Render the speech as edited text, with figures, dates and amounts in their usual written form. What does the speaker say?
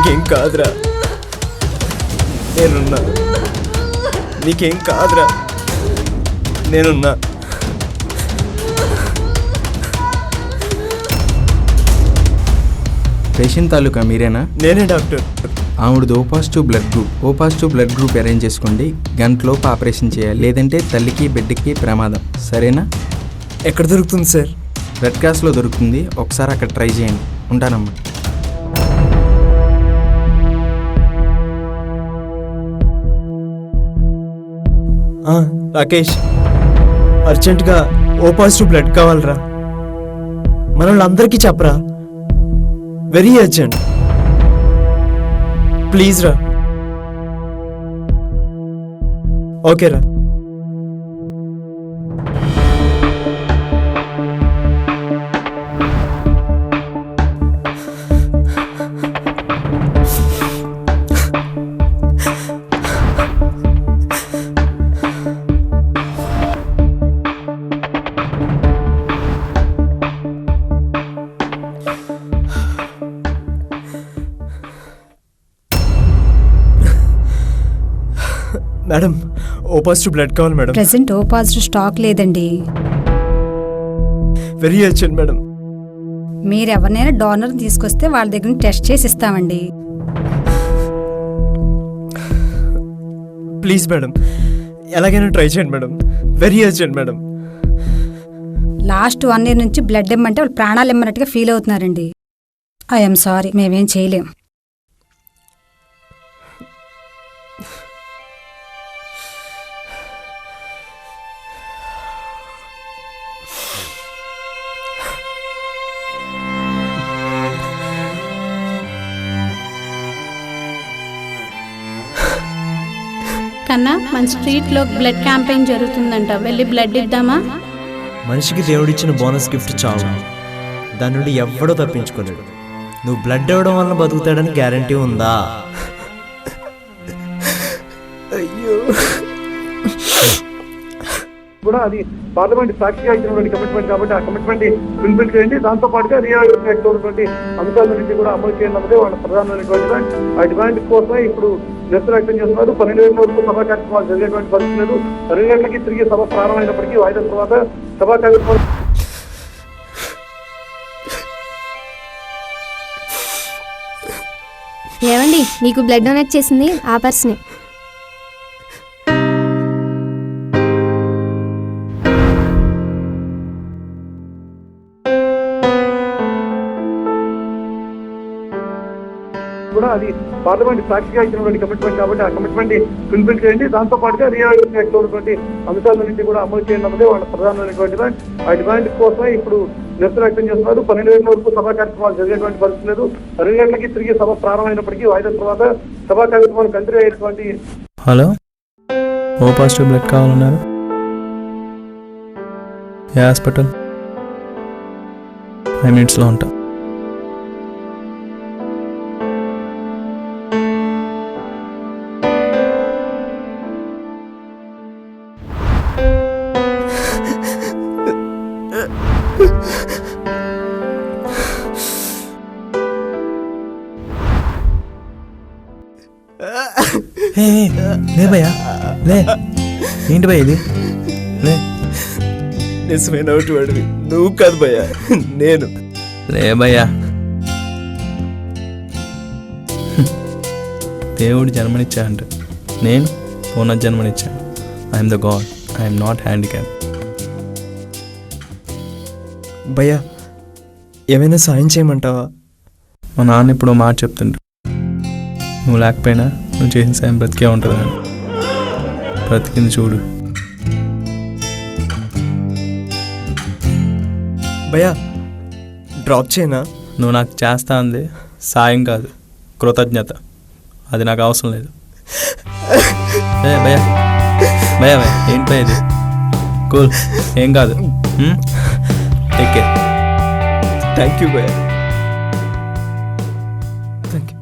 నీకేం కాదురా, నేనున్నా. నీకేం కాదురా, నేనున్నా. పేషెంట్ తాలూకా మీరేనా? నేనే డాక్టర్. ఆవిడది O positive blood group. O positive blood group arrange చేసుకోండి. గంటలోపు ఆపరేషన్ చేయాలి, లేదంటే తల్లికి బిడ్డకి ప్రమాదం. సరేనా? ఎక్కడ దొరుకుతుంది సార్? రెడ్ క్రాస్లో దొరుకుతుంది, ఒకసారి అక్కడ ట్రై చేయండి. ఉంటానమ్మా. రాకేష్, అర్జెంటుగా ఓ పాజిటివ్ బ్లడ్ కావాలరా. మన వాళ్ళందరికీ చెప్పరా, వెరీ అర్జెంట్. ప్లీజ్ రా. ఓకేరా. మేడం, ఓ పాజిటివ్ బ్లడ్ కావాలి madam. Present O positive stock లేదండి. Very urgent madam. మీరు ఎవరినైనా డోనర్ తీసుకొస్తే వాళ్ళ దగ్గర టెస్ట్ చేసి ఇస్తామండి. ప్లీజ్ మేడం, ఎలాగైనా ట్రై చేయండి madam. Very urgent madam. Last 1 year నుంచి బ్లడ్ ఇమ్మంటే వాళ్ళు ప్రాణాలు ఇమ్మన్నట్టుగా ఫీల్ అవుతున్నారండి. ఐఎమ్ సారీ, మేమేం చేయలేం. కన్నా, మన స్ట్రీట్లో బ్లడ్ క్యాంపెయిన్ జరుగుతుందంట, వెళ్ళి బ్లడ్ ఇద్దామా? మనిషికి దేవుడిచ్చిన బోనస్ గిఫ్ట్ చావు. దాని నుండి ఎవ్వడో తప్పించుకోలేడు. నువ్వు బ్లడ్ ఇవ్వడం వల్ల బతుకుతాడని గ్యారంటీ ఉందా? అయ్యో. కూడా అది పార్లమెంట్ సాక్షిగా ఇచ్చినటువంటి కమిట్మెంట్ కాబట్టి ఆ కమిట్మెంట్ ఫుల్ఫిల్ చేయండి. దాంతో పాటుగా రియల్ అంశాల నుంచి కూడా అమలు చేయండి అన్నదే వాళ్ళ ప్రధానమైనటువంటి డిమాండ్. ఆ డిమాండ్ కోసమే ఇప్పుడు నిరసన వ్యక్తం చేస్తున్నారు. 12 గంటల వరకు సభా కార్యక్రమాలు జరిగేటువంటి పరిస్థితి లేదు. 2 గంటలకి తిరిగి సభ ప్రారంభమైనప్పటికీ వాయిదా తర్వాత సభా కార్యక్రమాలు. ఏమండి, మీకు బ్లడ్ డొనేట్ చేసింది ఆ పర్సనే. కూడా అది పార్లమెంట్ సాక్షిగా ఇచ్చినటువంటి కమిట్మెంట్ కాబట్టి ఆ కమిట్మెంట్ ఫుల్ఫిల్ చేయండి. దాంతో పాటుగా రియల్ అంశాల నుంచి కూడా అమలు చేయండి అన్నదే వాళ్ళ ప్రధానమైనటువంటి డిమాండ్. ఆ డిమాండ్ కోసమే ఇప్పుడు నిరసన వ్యక్తం చేస్తున్నారు. 12 గంటల వరకు సభా కార్యక్రమాలు జరిగేటువంటి పరిస్థితి లేదు. 2 గంటలకి తిరిగి సభ ప్రారంభమైనప్పటికీ వాయిదా తర్వాత సభా కార్యక్రమాలు కంటిన్యూ అయ్యేటువంటి. హలో, ఓ పాజిటివ్ బ్లడ్ కావాలన్నారు? ఏ హాస్పిటల్? 5 minutesలో ఉంటా. లే భయ్యా, లే. ఏంటి భయ్య ఇది? లే. నిజమైన వాడివి నువ్వు కాదు భయ్యా, నేను. లే భయ్యా. దేవుడు జన్మనిచ్చాడంట, నేను పునర్జన్మనిచ్చాను. I'm the God, I'm not handicap. భయ్యా, ఏమైనా సాయం చేయమంటావా? మా నాన్న ఇప్పుడు మాట చెప్తుండ్రు, నువ్వు లేకపోయినా నువ్వు చేసిన సాయం బ్రతికే ఉంటుందని. బ్రతికింది చూడు. భయ్యా, డ్రాప్ చేయనా? నువ్వు నాకు చేస్తా అంది సాయం కాదు, కృతజ్ఞత. అది నాకు అవసరం లేదు. భయ్యా భయ్యా భయ్యా ఏంటి భయ్య ఇది? కూల్, ఏం కాదు. Take care. థ్యాంక్ యూ భయ్యా. Thank you.